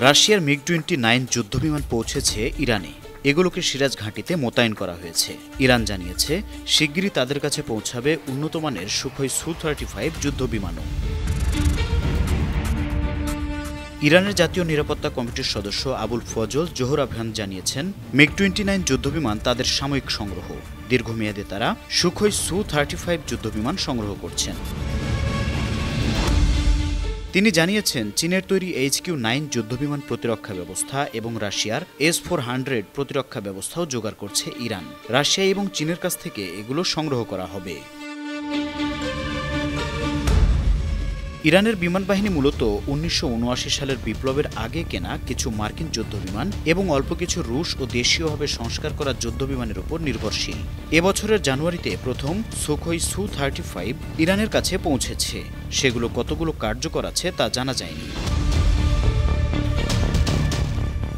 রাশিয়ার মিগ-29 যুদ্ধবিমান পৌঁছেছে ইরানে। এগুলোকে সিরাজ ঘাঁটিতে মোতায়েন করা হয়েছে। ইরান জানিয়েছে শিগগিরই তাদের কাছে পৌঁছাবে উন্নতমানের সুখোই সু-35 যুদ্ধবিমানও। ইরানের জাতীয় নিরাপত্তা কমিটির সদস্য আবুল ফজল জোহরাবহান জানিয়েছেন, মিগ-29 যুদ্ধবিমান তাদের সাময়িক সংগ্রহ। দীর্ঘমেয়াদে তারা সুখোই সু-35 যুদ্ধবিমান সংগ্রহ করছেন। তিনি জানিয়েছেন, চীনের তৈরি HQ-9 যুদ্ধবিমান প্রতিরক্ষা ব্যবস্থা এবং রাশিয়ার S-400 প্রতিরক্ষা ব্যবস্থাও জোগাড় করছে ইরান। রাশিয়া এবং চীনের কাছ থেকে এগুলো সংগ্রহ করা হবে। ইরানের বিমানবাহিনী মূলত 1979 সালের বিপ্লবের আগে কেনা কিছু মার্কিন যুদ্ধবিমান এবং অল্প কিছু রুশ ও দেশীয়ভাবে সংস্কার করা যুদ্ধবিমানের উপর নির্ভরশীল। এবছরের জানুয়ারিতে প্রথম সুখোই সু-35 ইরানের কাছে পৌঁছেছে। সেগুলো কতগুলো কার্যকর আছে তা জানা যায়নি।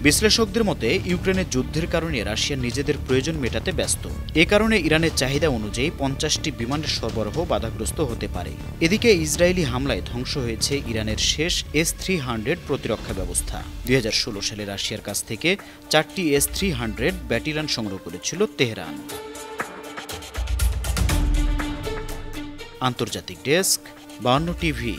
বিশ্লেষকদের মতে, ইউক্রেনের যুদ্ধের কারণে রাশিয়া নিজেদের প্রয়োজন মেটাতে ব্যস্ত। এ কারণে ইরানের চাহিদা অনুযায়ী 50টি বিমানের সরবরাহ বাধাগ্রস্ত হতে পারে। এদিকে ইসরায়েলি হামলায় ধ্বংস হয়েছে ইরানের শেষ S-300 প্রতিরক্ষা ব্যবস্থা। 2016 সালে রাশিয়ার কাছ থেকে 4টি S-300 ব্যাটালিয়ন সংগ্রহ করেছিল তেহরান। আন্তর্জাতিক ডেস্ক, 52 টিভি।